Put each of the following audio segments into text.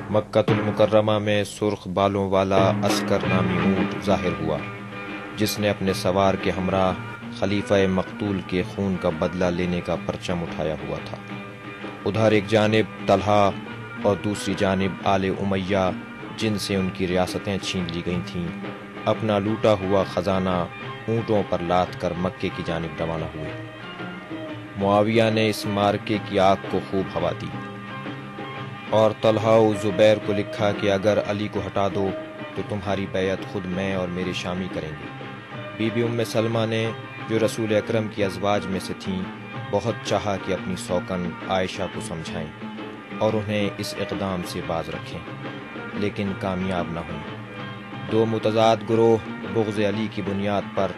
مکۃ المکرمہ میں سرخ بالوں والا عسکر نامی اونٹ ظاہر ہوا، جس نے اپنے سوار کے ہمراہ خلیفہ مقتول کے خون کا بدلہ لینے کا پرچم اٹھایا ہوا تھا۔ ادھر ایک جانب طلحہ اور دوسری جانب آل امیہ، جن سے ان کی ریاستیں چھین لی گئی تھیں، اپنا لوٹا ہوا خزانہ اونٹوں پر لاد کر مکے کی جانب روانہ ہوئے۔ معاویہ نے اس مارکے کی آگ کو خوب ہوا دی اور طلحہ و زبیر کو لکھا کہ اگر علی کو ہٹا دو تو تمہاری بیعت خود میں اور میرے شامی کریں گے۔ بی بی ام سلمہ نے، جو رسول اکرم کی ازواج میں سے تھیں، بہت چاہا کہ اپنی سوکن عائشہ کو سمجھائیں اور انہیں اس اقدام سے باز رکھیں، لیکن کامیاب نہ ہوئیں۔ دو متضاد گروہ بغض علی کی بنیاد پر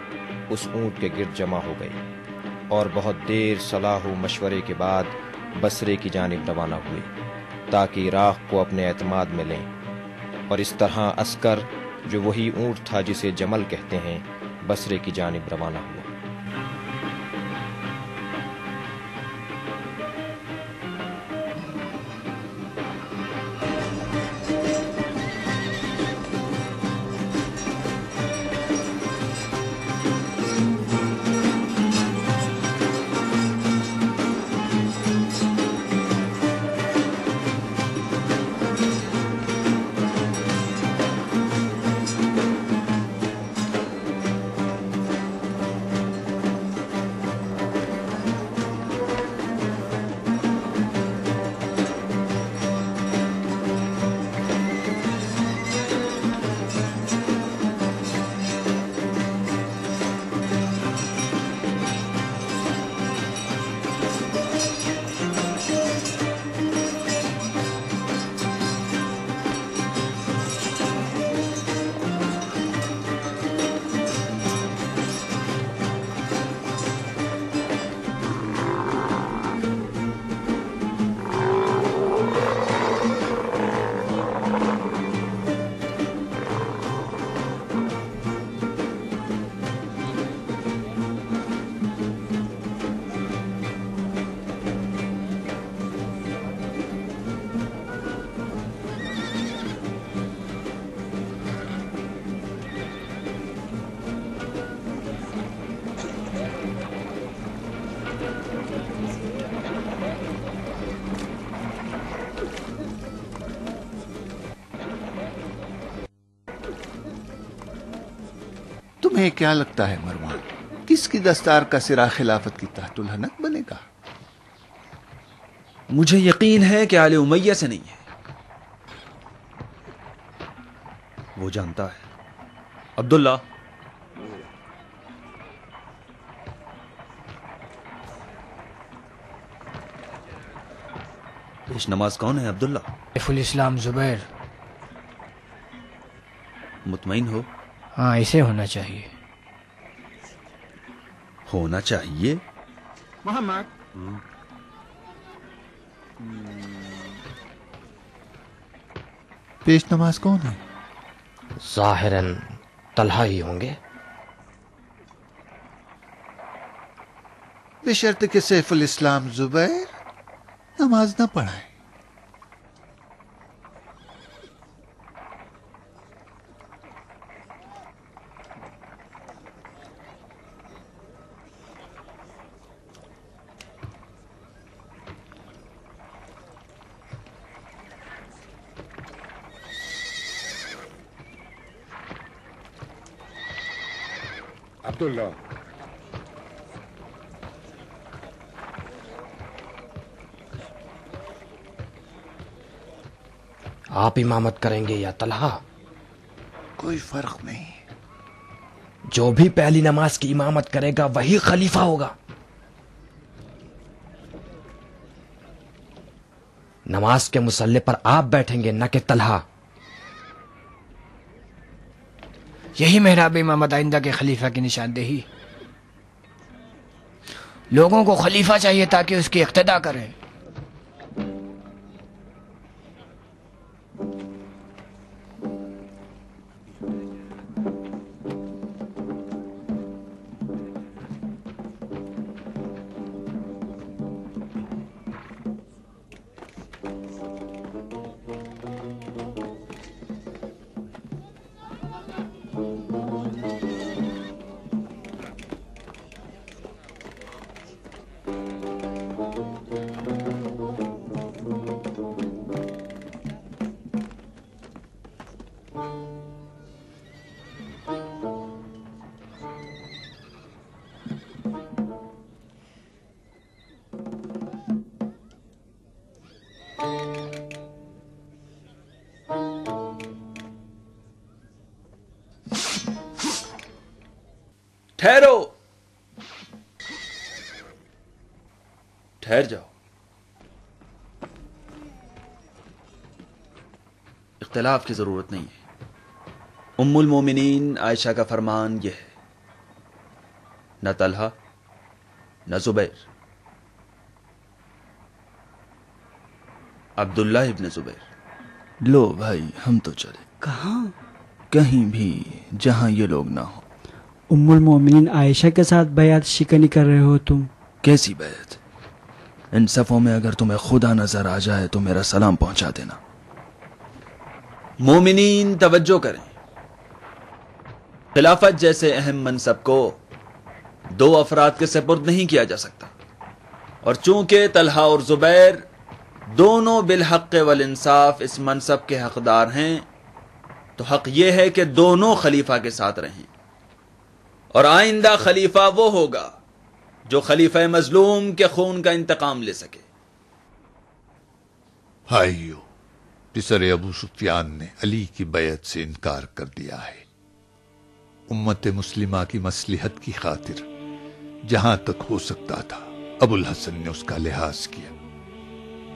اس اونٹ کے گرد جمع ہو گئے اور بہت دیر صلاح و مشورے کے بعد بصرے کی جانب روانہ ہوئے تاکہ عراق کو اپنے اعتماد میں لیں، اور اس طرح عسکر، جو وہی اونٹ تھا جسے جمل کہتے ہیں، بصرے کی جانب روانہ ہوا۔ تمہیں کیا لگتا ہے مروان، کس کی دستار کا سرا خلافت کی تحت الحنک بنے گا؟ مجھے یقین ہے کہ آل امیہ سے نہیں ہے۔ وہ جانتا ہے۔ عبداللہ، پیش نماز کون ہے عبداللہ؟ سیف الاسلام زبیر۔ مطمئن ہو؟ ہاں، اسے ہونا چاہیے۔ ہونا چاہیے؟ محمد، پیش نماز کون ہے؟ ظاہراً طلحہ ہی ہوں گے۔ بشرط کہ سیف الاسلام زبیر نماز نہ پڑھائے۔ عبداللہ، آپ امامت کریں گے یا طلحہ؟ کوئی فرق نہیں۔ جو بھی پہلی نماز کی امامت کرے گا وہی خلیفہ ہوگا۔ نماز کے مصلی پر آپ بیٹھیں گے، نہ کہ طلحہ۔ یہی محراب امامت آئندہ کے خلیفہ کی نشاندہی۔ لوگوں کو خلیفہ چاہیے تاکہ اس کی اقتدا کریں۔ ٹھہرو، ٹھہر جاؤ. اختلاف کی ضرورت نہیں ہے. ام المومنین عائشہ کا فرمان یہ ہے، نہ طلحہ نہ زبیر، عبداللہ ابن زبیر. لو بھائی ہم تو چلے. کہاں؟ کہیں بھی جہاں یہ لوگ نہ ہوں. ام المومنین عائشہ کے ساتھ بیعت شکنی کر رہے ہو تم؟ کیسی بیعت؟ ان صفوں میں اگر تمہیں خدا نظر آ جائے تو میرا سلام پہنچا دینا. مومنین توجہ کریں، خلافت جیسے اہم منصب کو دو افراد کے سپرد نہیں کیا جا سکتا، اور چونکہ طلحہ اور زبیر دونوں بالحق والانصاف اس منصب کے حقدار ہیں تو حق یہ ہے کہ دونوں خلیفہ کے ساتھ رہیں، اور آئندہ خلیفہ وہ ہوگا جو خلیفہ مظلوم کے خون کا انتقام لے سکے. بھائیو، پسر ابو سفیان نے علی کی بیعت سے انکار کر دیا ہے. امت مسلمہ کی مصلحت کی خاطر جہاں تک ہو سکتا تھا ابو الحسن نے اس کا لحاظ کیا،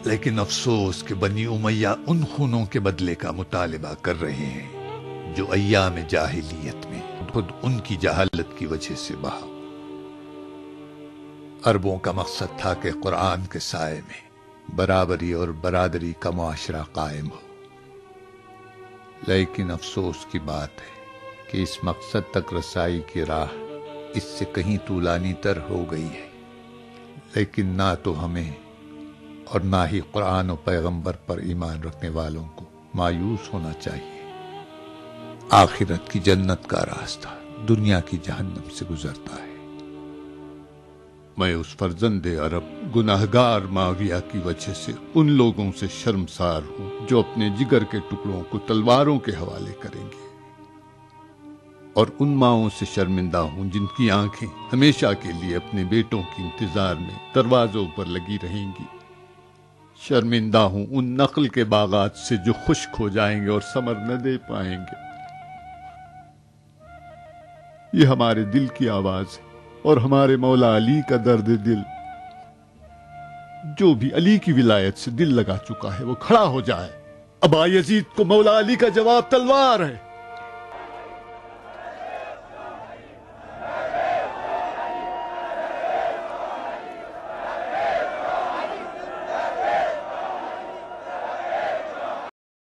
لیکن افسوس کہ بنی امیہ ان خونوں کے بدلے کا مطالبہ کر رہے ہیں جو ایام جاہلیت میں خود ان کی جہالت کی وجہ سے بہا. عربوں کا مقصد تھا کہ قرآن کے سائے میں برابری اور برادری کا معاشرہ قائم ہو، لیکن افسوس کی بات ہے کہ اس مقصد تک رسائی کی راہ اس سے کہیں طولانی تر ہو گئی ہے. لیکن نہ تو ہمیں اور نہ ہی قرآن و پیغمبر پر ایمان رکھنے والوں کو مایوس ہونا چاہیے. آخرت کی جنت کا راستہ دنیا کی جہنم سے گزرتا ہے. میں اس فرزند عرب گناہگار معاویہ کی وجہ سے ان لوگوں سے شرمسار ہوں جو اپنے جگر کے ٹکڑوں کو تلواروں کے حوالے کریں گے، اور ان ماؤں سے شرمندہ ہوں جن کی آنکھیں ہمیشہ کے لیے اپنے بیٹوں کے انتظار میں دروازوں پر لگی رہیں گی. شرمندہ ہوں ان نخل کے باغات سے جو خشک ہو جائیں گے اور ثمر نہ دے پائیں گے. یہ ہمارے دل کی آواز ہے اور ہمارے مولا علی کا درد دل. جو بھی علی کی ولایت سے دل لگا چکا ہے وہ کھڑا ہو جائے. ابا یزید کو مولا علی کا جواب تلوار ہے.